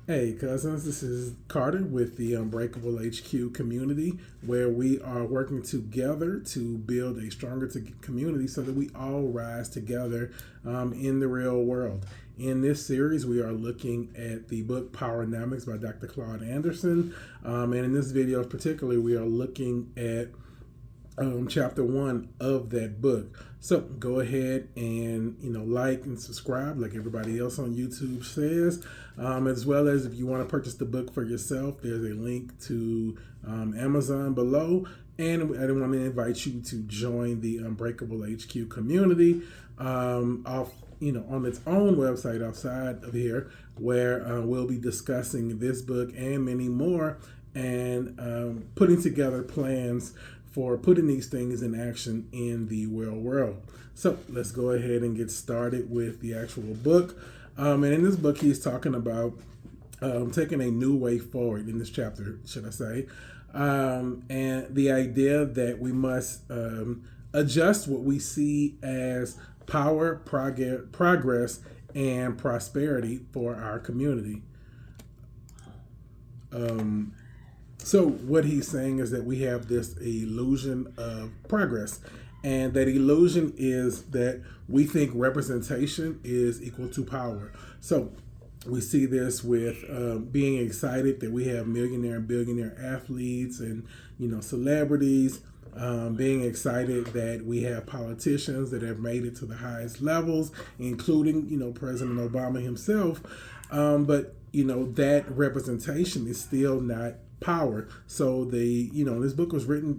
Hey, cousins, this is Carter with the Unbreakable HQ community, where we are working together to build a stronger community so that we all rise together in the real world. In this series, we are looking at the book PowerNomics by Dr. Claud Anderson. And in this video, particularly, we are looking at chapter one of that book. So go ahead and like and subscribe, like everybody else on YouTube says, as well as if you want to purchase the book for yourself. There's a link to Amazon below, and I want to invite you to join the Unbreakable HQ community off on its own website outside of here, where we'll be discussing this book and many more, and putting together plans for putting these things in action in the real world. So let's go ahead and get started with the actual book. And in this book, he's talking about taking a new way forward in this chapter, should I say. And the idea that we must adjust what we see as power, progress, and prosperity for our community. So what he's saying is that we have this illusion of progress, and that illusion is that we think representation is equal to power. So we see this with being excited that we have millionaire and billionaire athletes and celebrities. Being excited that we have politicians that have made it to the highest levels, including President Obama himself. But that representation is still not power. So this book was written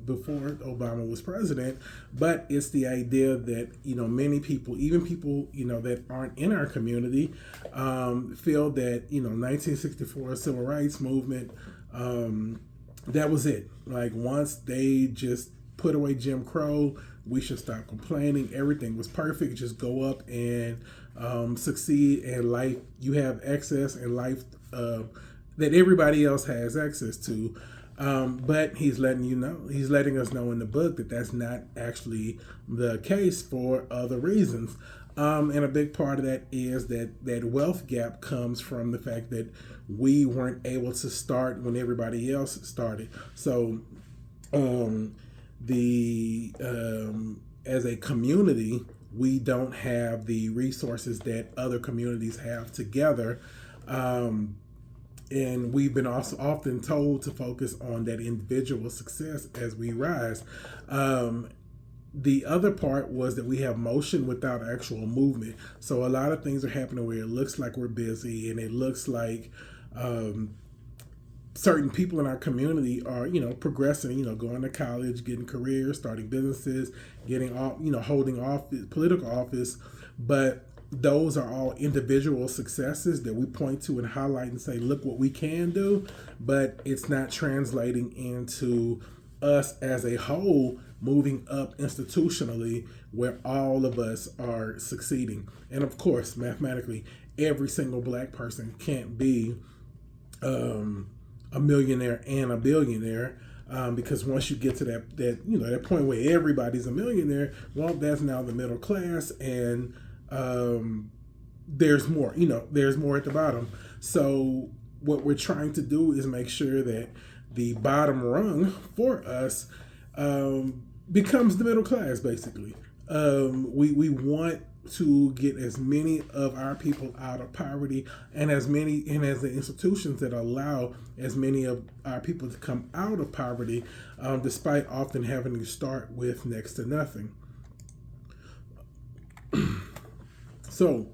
before Obama was president, but it's the idea that many people, even people that aren't in our community, feel that 1964 civil rights movement, that was it. Like, once they just put away Jim Crow, we should stop complaining. Everything was perfect. Just go up and succeed in life. You have access in life that everybody else has access to. But he's letting us know in the book that that's not actually the case for other reasons. And a big part of that is that wealth gap comes from the fact that we weren't able to start when everybody else started. So as a community, we don't have the resources that other communities have together. And we've been also often told to focus on that individual success as we rise. The other part was that we have motion without actual movement. So a lot of things are happening where it looks like we're busy, and it looks like certain people in our community are, progressing, going to college, getting careers, starting businesses, getting holding office, political office. But those are all individual successes that we point to and highlight and say, look what we can do, but it's not translating into us as a whole moving up institutionally where all of us are succeeding. And of course, mathematically, every single black person can't be a millionaire and a billionaire. Because once you get to that point where everybody's a millionaire, well, that's now the middle class, and there's more at the bottom. So what we're trying to do is make sure that the bottom rung for us becomes the middle class, basically. We want to get as many of our people out of poverty, and as the institutions that allow as many of our people to come out of poverty, despite often having to start with next to nothing. So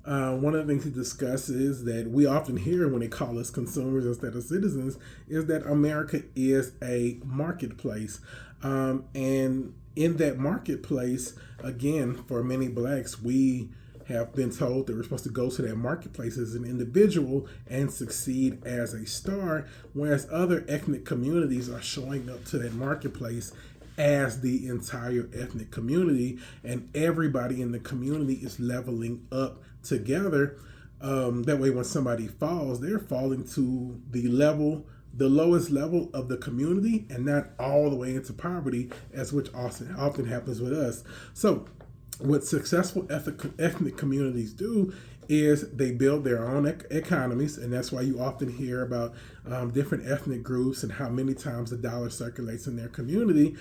one of the things he discusses that we often hear when they call us consumers instead of citizens is that America is a marketplace. And in that marketplace, again, for many blacks, we have been told that we're supposed to go to that marketplace as an individual and succeed as a star, whereas other ethnic communities are showing up to that marketplace as the entire ethnic community, and everybody in the community is leveling up together. That way, when somebody falls, they're falling to the lowest level of the community, and not all the way into poverty, as which often happens with us. So what successful ethnic communities do is they build their own economies, and that's why you often hear about different ethnic groups and how many times the dollar circulates in their community.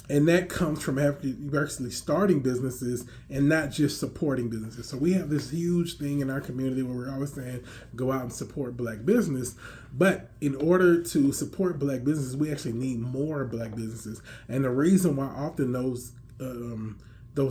And that comes from actually starting businesses and not just supporting businesses. So we have this huge thing in our community where we're always saying, go out and support Black business. But in order to support Black businesses, we actually need more Black businesses. And the reason why often those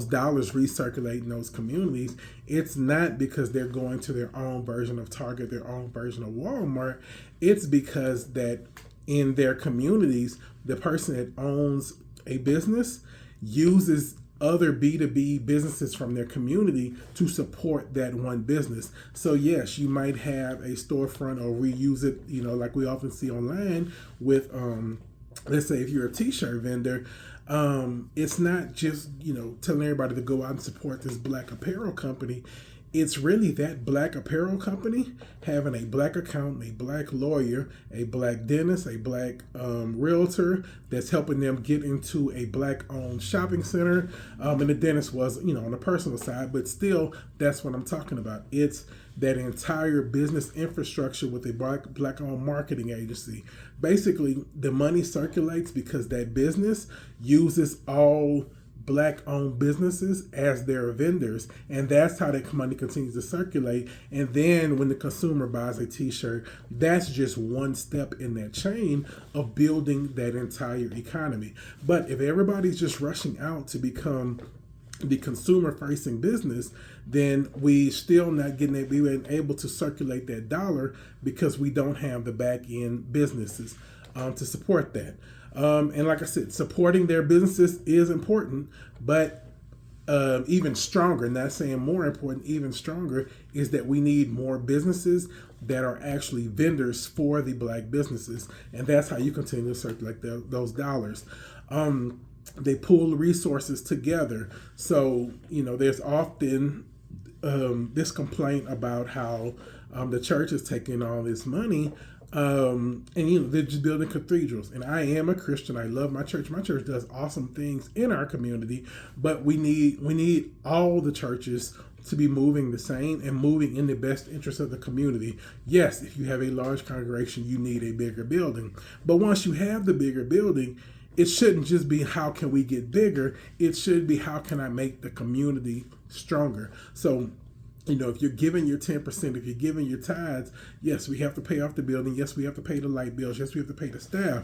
dollars recirculate in those communities, it's not because they're going to their own version of Target, their own version of Walmart. It's because that in their communities, the person that owns a business uses other B2B businesses from their community to support that one business. So yes, you might have a storefront or reuse it, like we often see online with, let's say if you're a t-shirt vendor, it's not just, telling everybody to go out and support this Black apparel company. It's really that Black apparel company having a Black accountant, a Black lawyer, a Black dentist, a Black realtor that's helping them get into a Black-owned shopping center. And the dentist was, on the personal side, but still, that's what I'm talking about. It's that entire business infrastructure with a Black-owned marketing agency. Basically, the money circulates because that business uses all Black-owned businesses as their vendors, and that's how that money continues to circulate. And then when the consumer buys a t-shirt, that's just one step in that chain of building that entire economy. But if everybody's just rushing out to become the consumer-facing business, then we still not being able to circulate that dollar because we don't have the back-end businesses to support that. And like I said, supporting their businesses is important, but even stronger, not saying more important, even stronger, is that we need more businesses that are actually vendors for the Black businesses. And that's how you continue to circulate those dollars. They pool resources together. So, there's often this complaint about how the church is taking all this money. And they're just building cathedrals. And I am a Christian. I love my church. My church does awesome things in our community, but we need all the churches to be moving the same and moving in the best interest of the community. Yes, if you have a large congregation, you need a bigger building. But once you have the bigger building, it shouldn't just be how can we get bigger. It should be how can I make the community stronger. So if you're giving your 10%, if you're giving your tithes, yes, we have to pay off the building. Yes, we have to pay the light bills. Yes, we have to pay the staff.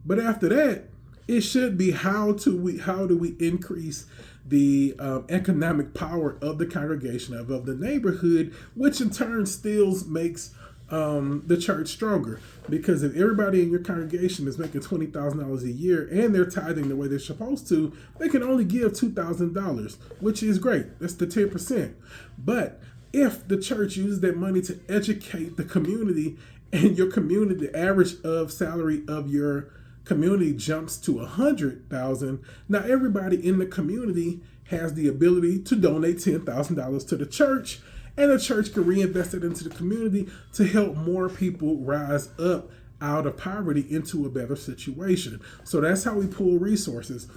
But after that, it should be how do we increase the economic power of the congregation, of the neighborhood, which in turn still makes the church stronger. Because if everybody in your congregation is making $20,000 a year and they're tithing the way they're supposed to, they can only give $2,000, which is great. That's the 10%. But if the church uses that money to educate the community, and your community, the average of salary of your community jumps to $100,000, now everybody in the community has the ability to donate $10,000 to the church, and the church can reinvest it into the community to help more people rise up out of poverty into a better situation. So that's how we pool resources.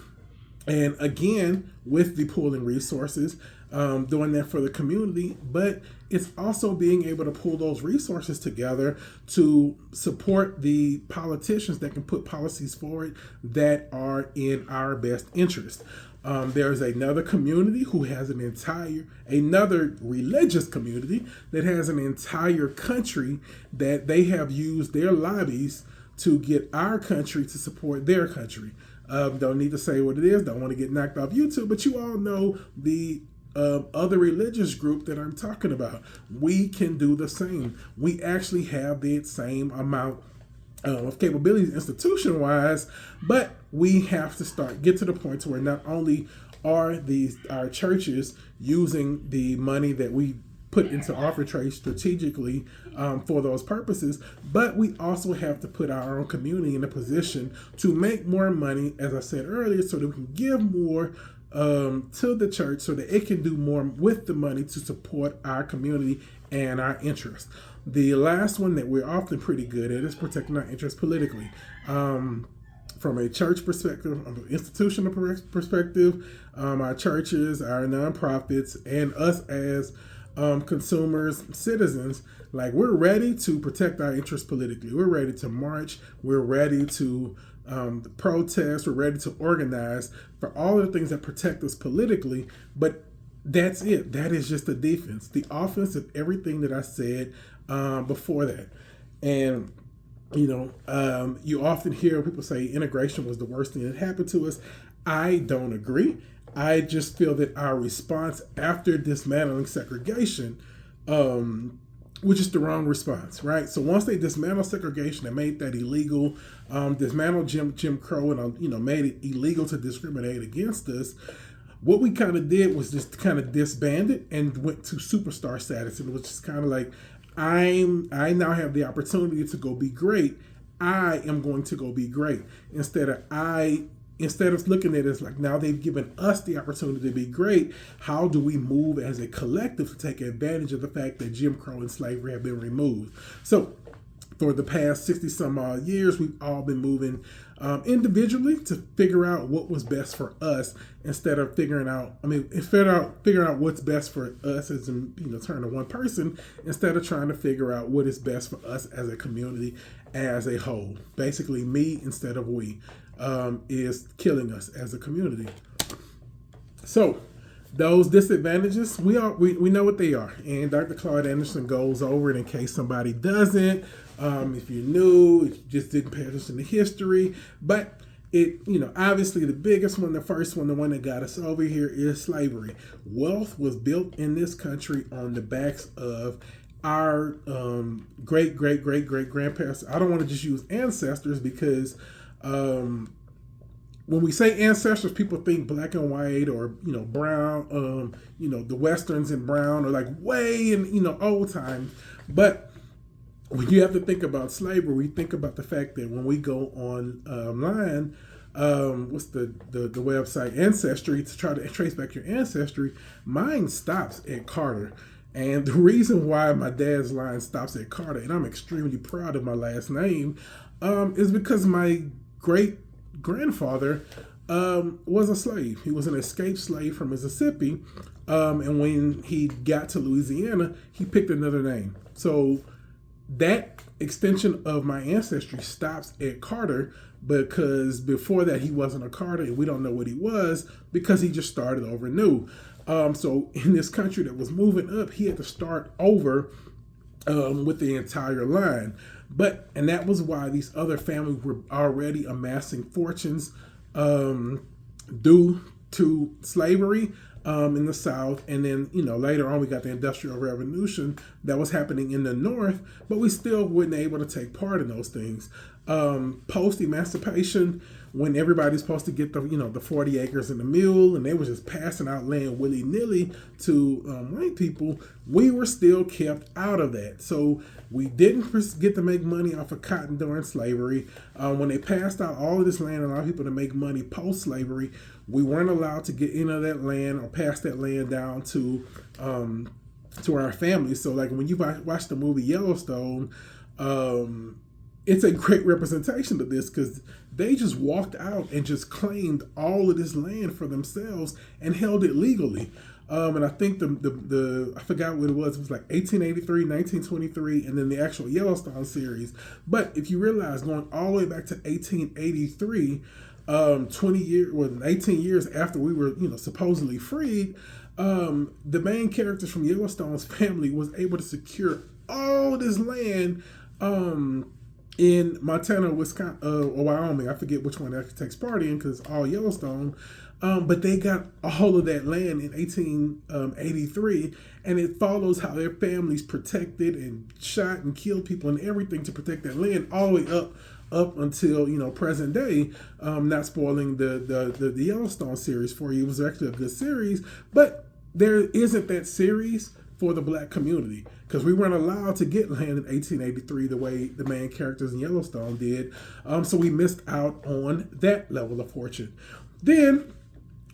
And again, with the pooling resources, doing that for the community, but it's also being able to pull those resources together to support the politicians that can put policies forward that are in our best interest. There's another community who has another religious community that has an entire country that they have used their lobbies to get our country to support their country. Don't need to say what it is, don't want to get knocked off YouTube, but you all know the other religious group that I'm talking about. We can do the same. We actually have the same amount of capabilities institution-wise, but we have to get to the point where not only are our churches using the money that we put into offering trade strategically for those purposes, but we also have to put our own community in a position to make more money, as I said earlier, so that we can give more to the church so that it can do more with the money to support our community and our interests. The last one that we're often pretty good at is protecting our interests politically. From a church perspective, an institutional perspective, our churches, our nonprofits, and us as consumers, citizens, like we're ready to protect our interests politically. We're ready to march. We're ready to protest. We're ready to organize for all the things that protect us politically. But that's it. That is just the defense. The offense is everything that I said before that. And you often hear people say integration was the worst thing that happened to us. I don't agree. I just feel that our response after dismantling segregation was just the wrong response, right? So once they dismantled segregation and made that illegal, dismantled Jim Crow and made it illegal to discriminate against us, what we kind of did was just kind of disband it and went to superstar status, and it was just kind of like, I now have the opportunity to go be great. I am going to go be great instead of looking at it as like, now they've given us the opportunity to be great. How do we move as a collective to take advantage of the fact that Jim Crow and slavery have been removed? So for the past 60 some odd years, we've all been moving individually to figure out what was best for us instead of figuring out what's best for us as in, turn to one person, instead of trying to figure out what is best for us as a community as a whole. Basically, me instead of we is killing us as a community. So those disadvantages, we know what they are, and Dr. Claud Anderson goes over it in case somebody doesn't. If you're new, if you just didn't pay attention to history, but it, obviously the biggest one, the first one, the one that got us over here is slavery. Wealth was built in this country on the backs of our great grandparents. I don't want to just use ancestors because when we say ancestors, people think black and white or brown, the westerns and brown, or like way in old time. But when you have to think about slavery, we think about the fact that when we go online, what's the website, Ancestry, to try to trace back your ancestry, mine stops at Carter. And the reason why my dad's line stops at Carter, and I'm extremely proud of my last name, is because my great grandfather was a slave. He was an escaped slave from Mississippi, and when he got to Louisiana, he picked another name. So that extension of my ancestry stops at Carter, because before that he wasn't a Carter, and we don't know what he was because he just started over new. So in this country that was moving up, he had to start over with the entire line. And that was why these other families were already amassing fortunes due to slavery in the South. And then, later on we got the Industrial Revolution that was happening in the North, but we still weren't able to take part in those things. Post-emancipation, when everybody's supposed to get the 40 acres and the mule, and they were just passing out land willy-nilly to white people, we were still kept out of that. So we didn't get to make money off of cotton during slavery. When they passed out all of this land and allowed people to make money post-slavery, we weren't allowed to get into that land or pass that land down to our families. So like when you watch the movie Yellowstone, it's a great representation of this, because they just walked out and just claimed all of this land for themselves and held it legally. And I think the I forgot what it was like 1883, 1923, and then the actual Yellowstone series. But if you realize, going all the way back to 1883, 18 years after we were supposedly freed, the main characters from Yellowstone's family was able to secure all this land in Montana, Wisconsin, or Wyoming. I forget which one that takes part in, because it's all Yellowstone. But they got all of that land in 1883, and it follows how their families protected and shot and killed people and everything to protect that land all the way up until present day. Not spoiling the Yellowstone series for you. It was actually a good series, but there isn't that series for the black community, because we weren't allowed to get land in 1883 the way the main characters in Yellowstone did. So we missed out on that level of fortune. Then,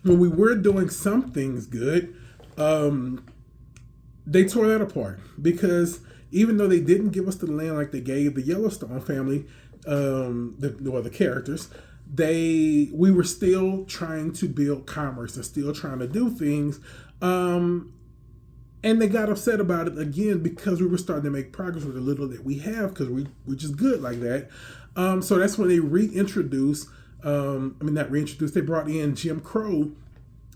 when we were doing some things good, they tore that apart, because even though they didn't give us the land like they gave the Yellowstone family, the characters, we were still trying to build commerce and still trying to do things. And they got upset about it again because we were starting to make progress with the little that we have, because we're just good like that. So that's when they reintroduced, not reintroduced, they brought in Jim Crow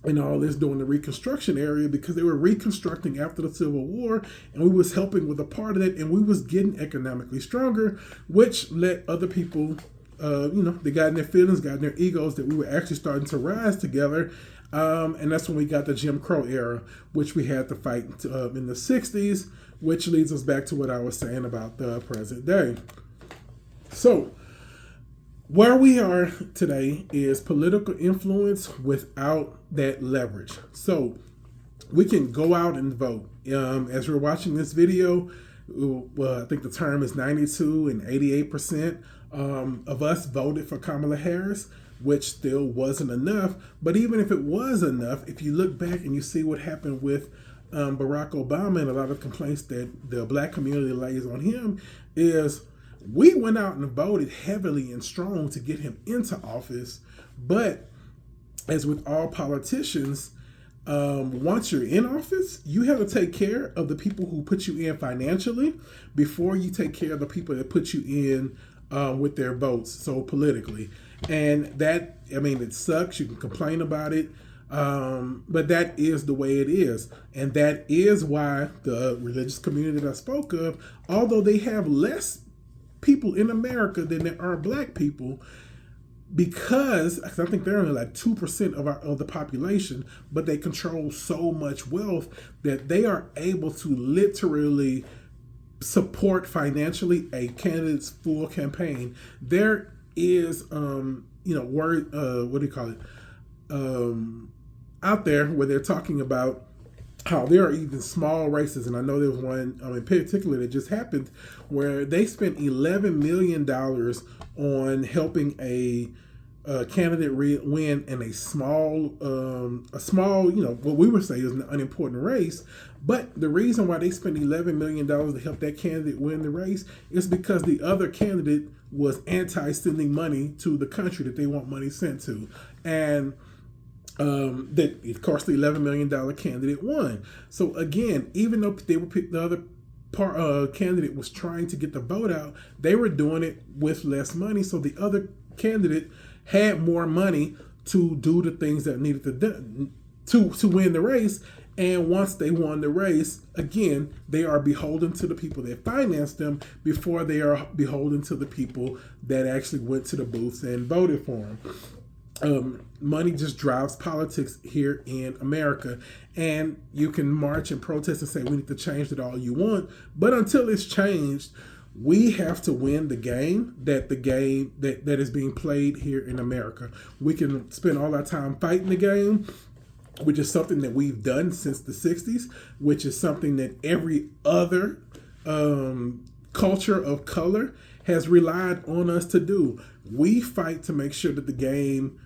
and all this during the Reconstruction area, because they were reconstructing after the Civil War, and we was helping with a part of it, and we was getting economically stronger, which let other people, they got in their feelings, got in their egos, that we were actually starting to rise together. And that's when we got the Jim Crow era, which we had to fight in the 60s, which leads us back to what I was saying about the present day. So, where we are today is political influence without that leverage. So, we can go out and vote. As we're watching this video, I think the term is 92 and 88% of us voted for Kamala Harris, which still wasn't enough. But even if it was enough, if you look back and you see what happened with Barack Obama, and a lot of complaints that the black community lays on him, is we went out and voted heavily and strong to get him into office. But as with all politicians, once you're in office, you have to take care of the people who put you in financially before you take care of the people that put you in with their votes, so politically. And that, it sucks. You can complain about it, but that is the way it is. And that is why the religious community that I spoke of, although they have less people in America than there are black people, because I think they're only like 2% of the population, but they control so much wealth that they are able to literally support financially a candidate's full campaign. There is, out there where they're talking about how there are even small races, and I know there was one in particular that just happened where they spent $11 million on helping a candidate win in a small, what we would say is an unimportant race. But the reason why they spent $11 million to help that candidate win the race is because the other candidate was anti-sending money to the country that they want money sent to. And that, of course, the $11 million candidate won. So again, even though they were the other candidate was trying to get the vote out, they were doing it with less money. So the other candidate had more money to do the things that needed to win the race. And once they won the race, again, they are beholden to the people that financed them before they are beholden to the people that actually went to the booths and voted for them. Money just drives politics here in America. And you can march and protest and say we need to change it all you want. But until it's changed, we have to win the game that is being played here in America. We can spend all our time fighting the game, which is something that we've done since the 60s, which is something that every other culture of color has relied on us to do. We fight to make sure that the game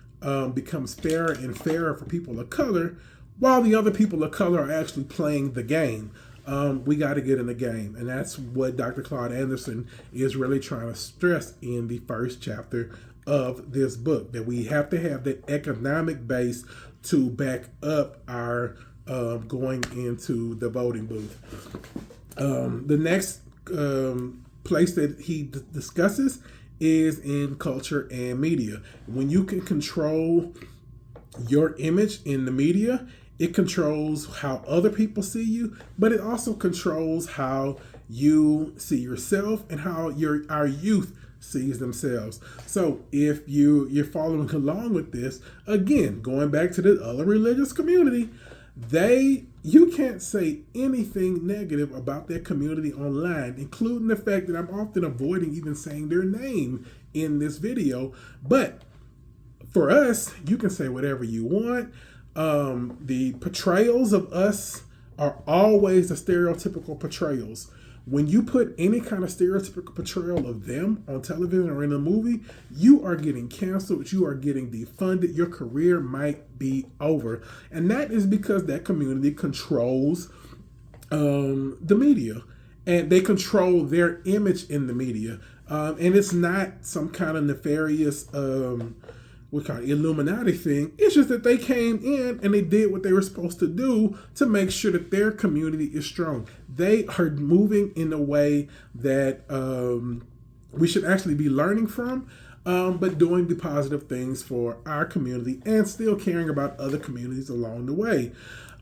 becomes fairer and fairer for people of color, while the other people of color are actually playing the game. We got to get in the game. And that's what Dr. Claud Anderson is really trying to stress in the first chapter of this book, that we have to have that economic base to back up our going into the voting booth. The next place that he discusses is in culture and media. When you can control your image in the media, it controls how other people see you, but it also controls how you see yourself and how our youth sees themselves. So if you're following along with this, again, going back to the other religious community, you can't say anything negative about their community online, including the fact that I'm often avoiding even saying their name in this video. But for us, you can say whatever you want. The portrayals of us are always the stereotypical portrayals. When you put any kind of stereotypical portrayal of them on television or in a movie, you are getting canceled, you are getting defunded, your career might be over. And that is because that community controls the media, and they control their image in the media. And it's not some kind of nefarious what kind of Illuminati thing. It's just that they came in and they did what they were supposed to do to make sure that their community is strong. They are moving in a way that we should actually be learning from, but doing the positive things for our community and still caring about other communities along the way.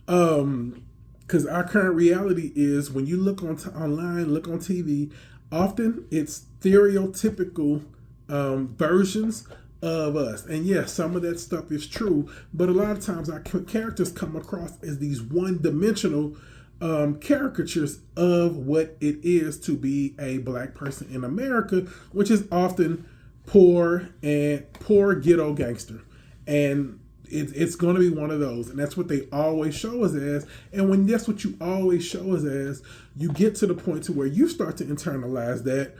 Because our current reality is when you look online, look on TV, often it's stereotypical versions of us. And yes, some of that stuff is true, but a lot of times our characters come across as these one-dimensional caricatures of what it is to be a black person in America, which is often poor ghetto gangster. And it's going to be one of those, and that's what they always show us as. And when that's what you always show us as, you get to the point to where you start to internalize that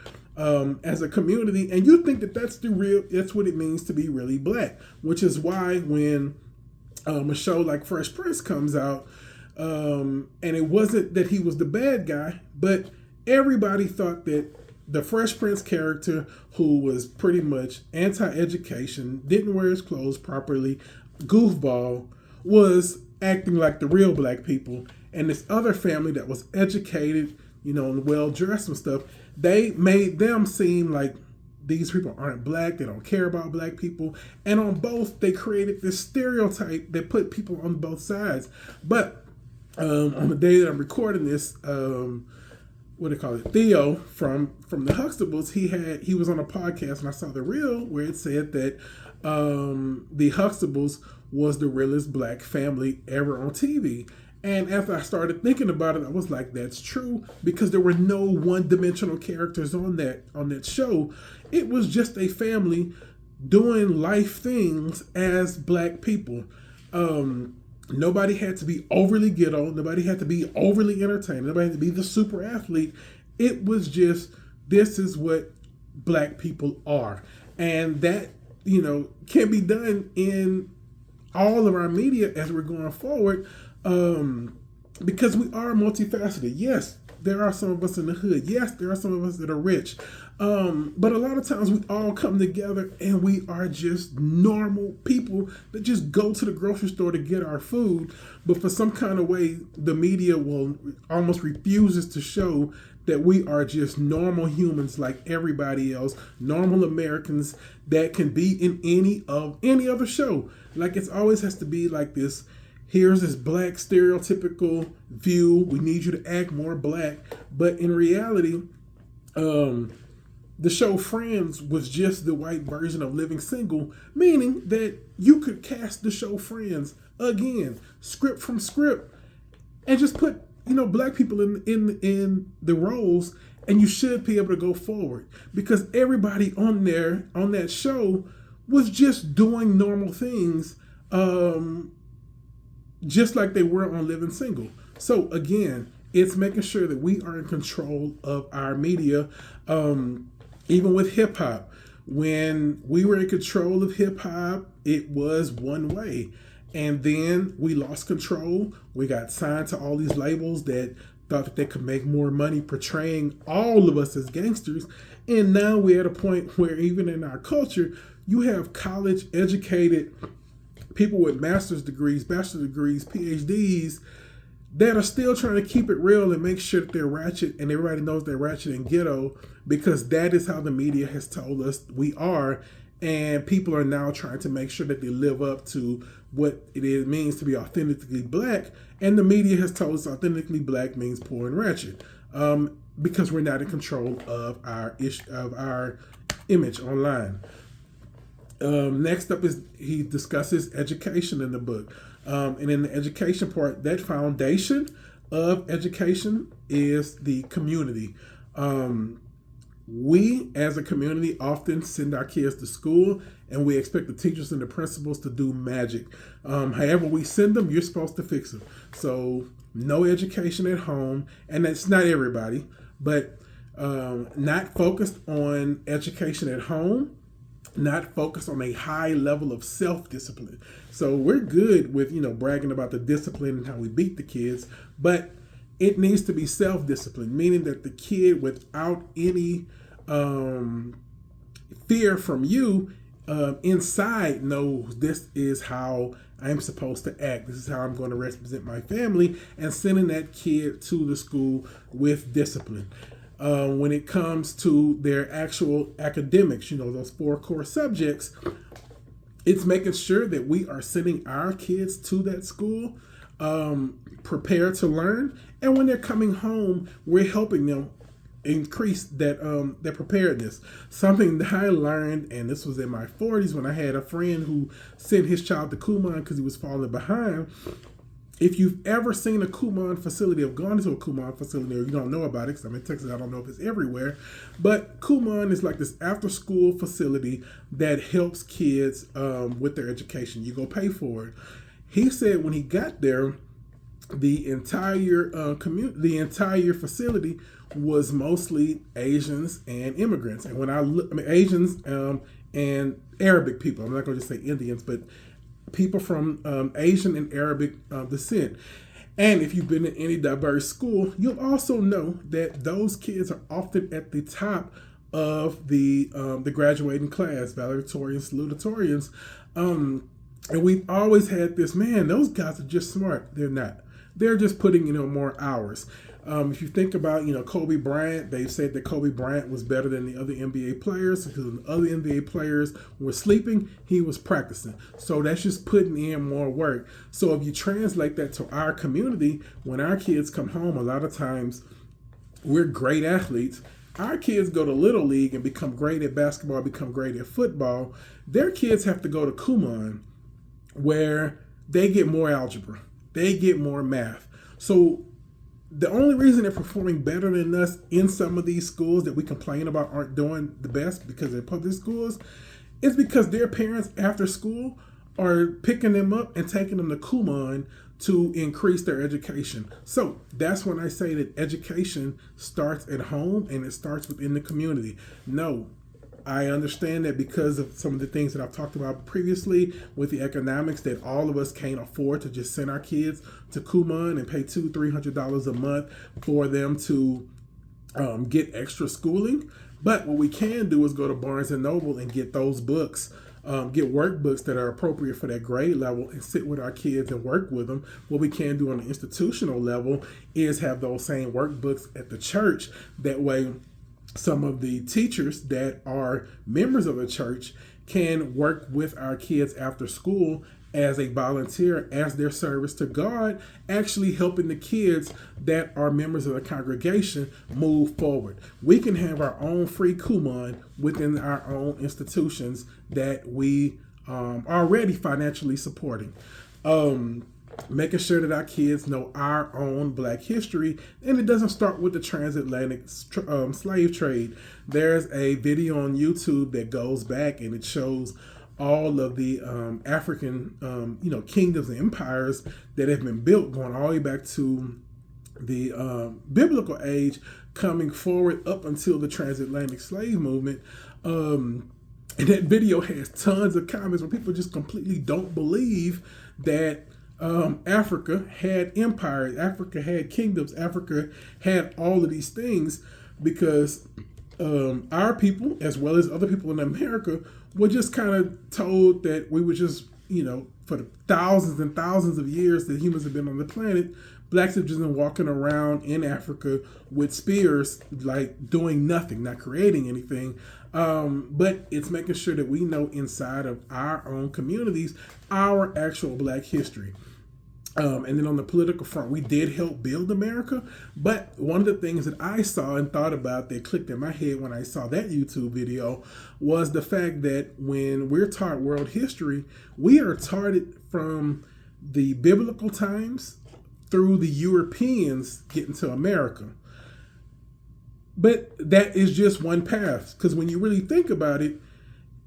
as a community, and you think that that's what it means to be really black. Which is why when a show like Fresh Prince comes out, and it wasn't that he was the bad guy, but everybody thought that the Fresh Prince character, who was pretty much anti-education, didn't wear his clothes properly, goofball, was acting like the real black people. And this other family that was educated, and well-dressed and stuff, they made them seem like these people aren't black, they don't care about black people. And on both, they created this stereotype that put people on both sides. But on the day that I'm recording this, Theo from the Huxtables, he was on a podcast, and I saw the reel where it said that the Huxtables was the realest black family ever on TV. And after I started thinking about it, I was like, that's true, because there were no one-dimensional characters on that show. It was just a family doing life things as black people. Nobody had to be overly ghetto. Nobody had to be overly entertaining. Nobody had to be the super athlete. It was just, this is what black people are. And that, can be done in all of our media as we're going forward, because we are multifaceted. Yes, there are some of us in the hood. Yes, there are some of us that are rich. But a lot of times we all come together and we are just normal people that just go to the grocery store to get our food. But for some kind of way, the media will almost refuses to show that we are just normal humans like everybody else, normal Americans that can be in any other show. Like, it always has to be like this. Here's this black stereotypical view. We need you to act more black. But in reality, the show Friends was just the white version of Living Single, meaning that you could cast the show Friends again, script from script, and just put black people in the roles, and you should be able to go forward, because everybody on that show was just doing normal things, just like they were on Living Single. So again, it's making sure that we are in control of our media. Even with hip hop, when we were in control of hip hop, it was one way. And then we lost control. We got signed to all these labels that thought that they could make more money portraying all of us as gangsters. And now we're at a point where even in our culture, you have college educated people with master's degrees, bachelor's degrees, PhDs that are still trying to keep it real and make sure that they're ratchet, and everybody knows they're ratchet and ghetto, because that is how the media has told us we are. And people are now trying to make sure that they live up to what it means to be authentically black. And the media has told us authentically black means poor and ratchet, because we're not in control of our image online. Next up is he discusses education in the book. And in the education part, that foundation of education is the community. We, as a community, often send our kids to school and we expect the teachers and the principals to do magic. However we send them, you're supposed to fix them. So no education at home, and that's not everybody, but not focused on education at home, not focused on a high level of self-discipline. So we're good with, bragging about the discipline and how we beat the kids, but it needs to be self-discipline, meaning that the kid, without any fear from you, inside knows this is how I'm supposed to act. This is how I'm going to represent my family, and sending that kid to the school with discipline. When it comes to their actual academics, those 4 core subjects, it's making sure that we are sending our kids to that school prepared to learn. And when they're coming home, we're helping them increase that their preparedness. Something that I learned, and this was in my 40s when I had a friend who sent his child to Kumon because he was falling behind. If you've ever seen a Kumon facility or gone to a Kumon facility, or you don't know about it, because I'm in Texas, I don't know if it's everywhere, but Kumon is like this after-school facility that helps kids with their education. You go pay for it. He said when he got there, the entire the entire facility was mostly Asians and immigrants. And when Asians and Arabic people, I'm not going to just say Indians, but people from Asian and Arabic descent. And if you've been in any diverse school, you'll also know that those kids are often at the top of the graduating class, valedictorians, salutatorians. And we've always had this, man, those guys are just smart. They're not. They're just putting, more hours. If you think about, Kobe Bryant, they've said that Kobe Bryant was better than the other NBA players because when the other NBA players were sleeping, he was practicing. So that's just putting in more work. So if you translate that to our community, when our kids come home, a lot of times we're great athletes. Our kids go to Little League and become great at basketball, become great at football. Their kids have to go to Kumon where they get more algebra. They get more math. So the only reason they're performing better than us in some of these schools that we complain about aren't doing the best because they're public schools is because their parents after school are picking them up and taking them to Kumon to increase their education. So that's when I say that education starts at home and it starts within the community. No, I understand that because of some of the things that I've talked about previously with the economics, that all of us can't afford to just send our kids to Kumon and pay $200-$300 a month for them to get extra schooling. But what we can do is go to Barnes & Noble and get those books, get workbooks that are appropriate for that grade level and sit with our kids and work with them. What we can do on an institutional level is have those same workbooks at the church. That way, some of the teachers that are members of the church can work with our kids after school as a volunteer, as their service to God, actually helping the kids that are members of the congregation move forward. We can have our own free Kumon within our own institutions that we are already financially supporting. Making sure that our kids know our own Black history, and it doesn't start with the transatlantic slave trade. There's a video on YouTube that goes back and it shows all of the African, kingdoms and empires that have been built going all the way back to the biblical age, coming forward up until the transatlantic slave movement. And that video has tons of comments where people just completely don't believe that Africa had empires, Africa had kingdoms, Africa had all of these things, because our people, as well as other people in America, were just kind of told that we were just, for the thousands and thousands of years that humans have been on the planet, Blacks have just been walking around in Africa with spears, like doing nothing, not creating anything. But it's making sure that we know inside of our own communities our actual Black history. And then on the political front, we did help build America. But one of the things that I saw and thought about that clicked in my head when I saw that YouTube video was the fact that when we're taught world history, we are taught it from the biblical times through the Europeans getting to America. But that is just one path, because when you really think about it,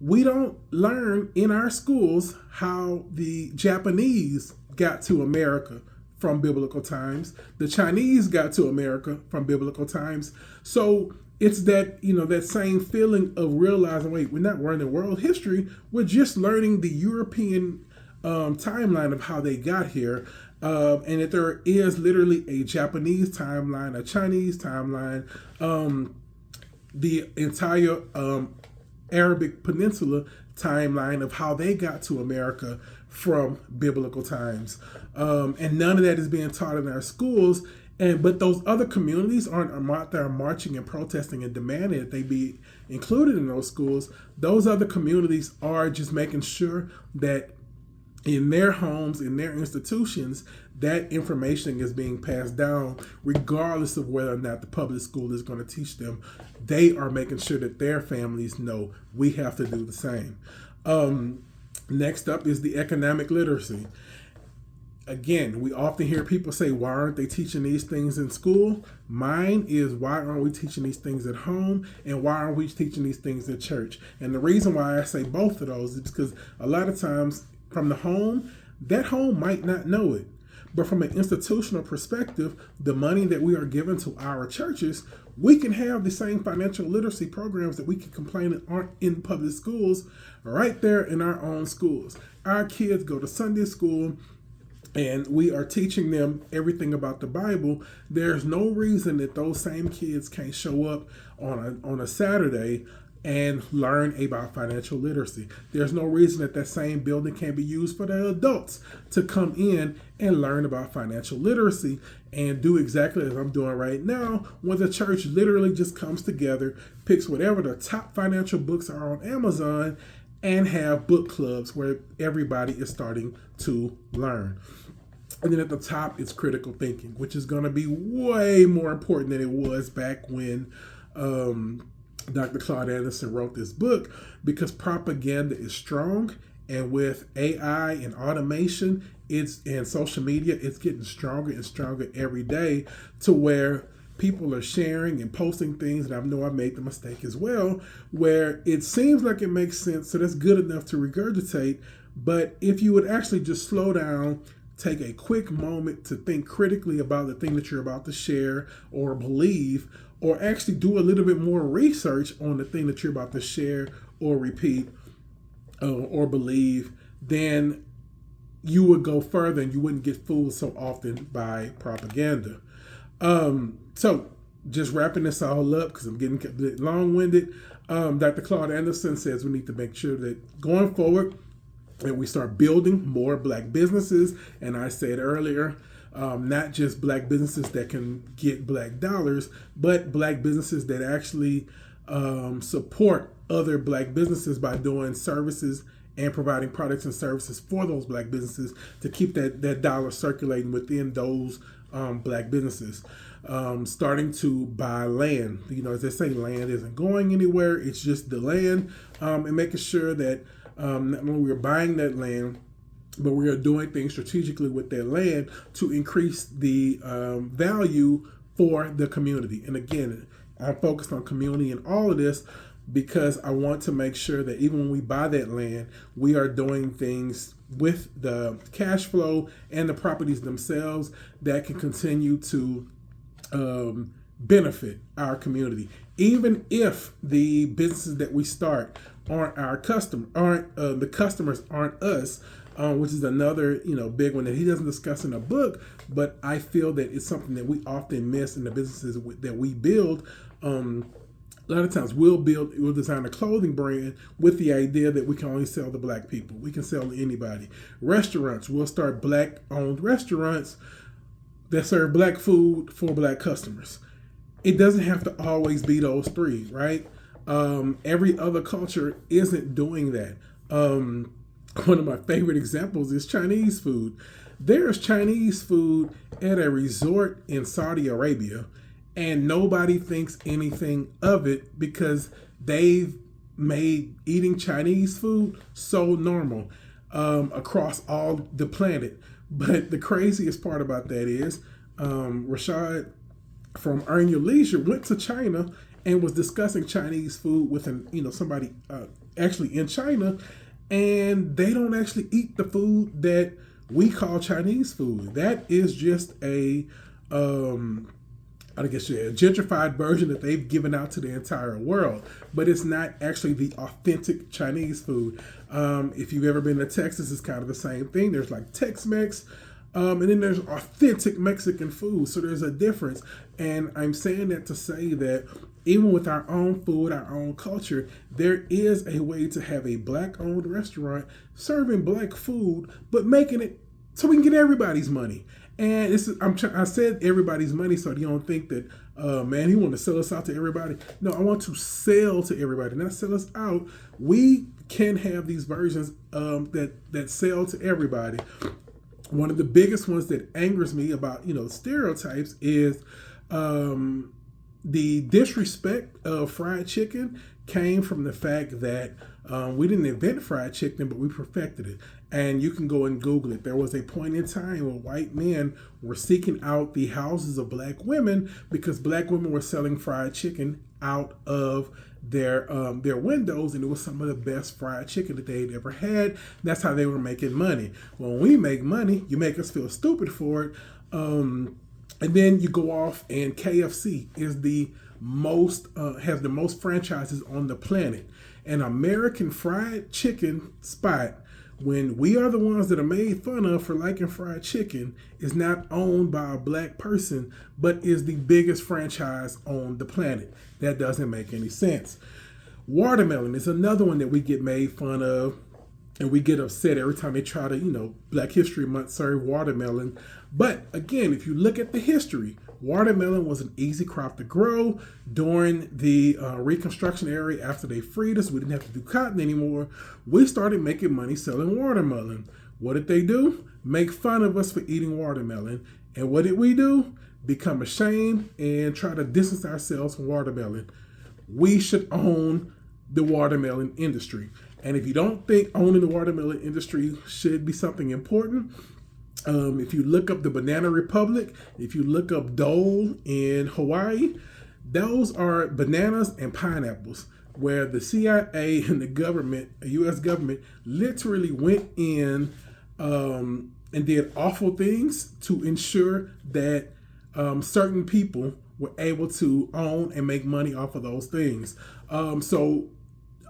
we don't learn in our schools how the Japanese got to America from biblical times. The Chinese got to America from biblical times. So it's that, that same feeling of realizing, wait, we're not learning world history. We're just learning the European timeline of how they got here. And that there is literally a Japanese timeline, a Chinese timeline, the entire Arabic Peninsula timeline of how they got to America from biblical times. And none of that is being taught in our schools. But those other communities aren't out there marching and protesting and demanding that they be included in those schools. Those other communities are just making sure that in their homes, in their institutions, that information is being passed down, regardless of whether or not the public school is going to teach them. They are making sure that their families know we have to do the same. Next up is the economic literacy. Again, we often hear people say, why aren't they teaching these things in school? Mine is, why aren't we teaching these things at home? And why aren't we teaching these things at church? And the reason why I say both of those is because a lot of times from the home, that home might not know it. But from an institutional perspective, the money that we are giving to our churches, we can have the same financial literacy programs that we can complain that aren't in public schools right there in our own schools. Our kids go to Sunday school, and we are teaching them everything about the Bible. There's no reason that those same kids can't show up on a Saturday and learn about financial literacy. There's no reason that that same building can't be used for the adults to come in and learn about financial literacy and do exactly as I'm doing right now, when the church literally just comes together, picks whatever the top financial books are on Amazon, and have book clubs where everybody is starting to learn. And then at the top, it's critical thinking, which is going to be way more important than it was back when Dr. Claud Anderson wrote this book, because propaganda is strong. And with AI and automation, and social media, it's getting stronger and stronger every day, to where people are sharing and posting things, and I know I made the mistake as well, where it seems like it makes sense, so that's good enough to regurgitate. But if you would actually just slow down, take a quick moment to think critically about the thing that you're about to share or believe, or actually do a little bit more research on the thing that you're about to share or repeat or believe, then you would go further and you wouldn't get fooled so often by propaganda. So just wrapping this all up, because I'm getting a bit long-winded, Dr. Claud Anderson says we need to make sure that going forward, and we start building more Black businesses. And I said earlier, not just Black businesses that can get Black dollars, but Black businesses that actually support other Black businesses by doing services and providing products and services for those Black businesses to keep that dollar circulating within those Black businesses. Starting to buy land. As they say, land isn't going anywhere. It's just the land, and making sure that not only we're buying that land, but we are doing things strategically with that land to increase the value for the community. And again, I'm focused on community in all of this because I want to make sure that even when we buy that land, we are doing things with the cash flow and the properties themselves that can continue to benefit our community. Even if the businesses that we start aren't our the customers aren't us, which is another big one that he doesn't discuss in the book, but I feel that it's something that we often miss in the businesses that we build. A lot of times we'll design a clothing brand with the idea that we can only sell to Black people. We can sell to anybody. Restaurants, we'll start Black-owned restaurants that serve Black food for Black customers. It doesn't have to always be those three, right? Every other culture isn't doing that. One of my favorite examples is Chinese food. There's Chinese food at a resort in Saudi Arabia, and nobody thinks anything of it because they've made eating Chinese food so normal across all the planet. But the craziest part about that is Rashad from Earn Your Leisure went to China and was discussing Chinese food with somebody actually in China, and they don't actually eat the food that we call Chinese food. That is just a gentrified version that they've given out to the entire world, but it's not actually the authentic Chinese food. If you've ever been to Texas, it's kind of the same thing. There's like Tex-Mex, and then there's authentic Mexican food. So there's a difference. And I'm saying that to say that even with our own food, our own culture, there is a way to have a black-owned restaurant serving black food, but making it so we can get everybody's money. And I said everybody's money, so you don't think that, man, he want to sell us out to everybody. No, I want to sell to everybody, not sell us out. We can have these versions that sell to everybody. One of the biggest ones that angers me about stereotypes is the disrespect of fried chicken came from the fact that we didn't invent fried chicken, but we perfected it. And you can go and Google it. There was a point in time where white men were seeking out the houses of black women because black women were selling fried chicken out of their windows, and it was some of the best fried chicken that they'd ever had. That's how they were making money. When we make money, you make us feel stupid for it. And then you go off, and KFC is has the most franchises on the planet. An American fried chicken spot, when we are the ones that are made fun of for liking fried chicken, is not owned by a black person, but is the biggest franchise on the planet. That doesn't make any sense. Watermelon is another one that we get made fun of, and we get upset every time they try to, Black History Month serve watermelon. But again, if you look at the history, watermelon was an easy crop to grow during the Reconstruction era. After they freed us, we didn't have to do cotton anymore. We started making money selling watermelon. What did they do? Make fun of us for eating watermelon. And what did we do? Become ashamed and try to distance ourselves from watermelon. We should own the watermelon industry. And if you don't think owning the watermelon industry should be something important, if you look up the Banana Republic, if you look up Dole in Hawaii, those are bananas and pineapples, where the CIA and the government, the U.S. government, literally went in and did awful things to ensure that certain people were able to own and make money off of those things. So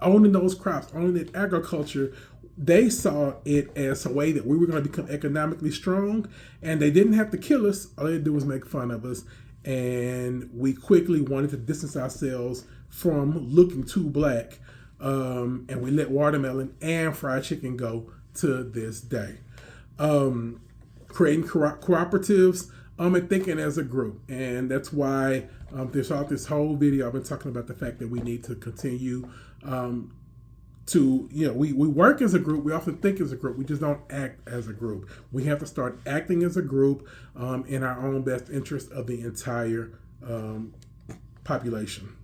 owning those crops, owning that agriculture, they saw it as a way that we were going to become economically strong, and they didn't have to kill us. All they had to do was make fun of us, and we quickly wanted to distance ourselves from looking too black, and we let watermelon and fried chicken go to this day. Creating cooperatives and thinking as a group, and that's why throughout this whole video I've been talking about the fact that we need to continue we work as a group, we often think as a group, we just don't act as a group. We have to start acting as a group in our own best interest of the entire population.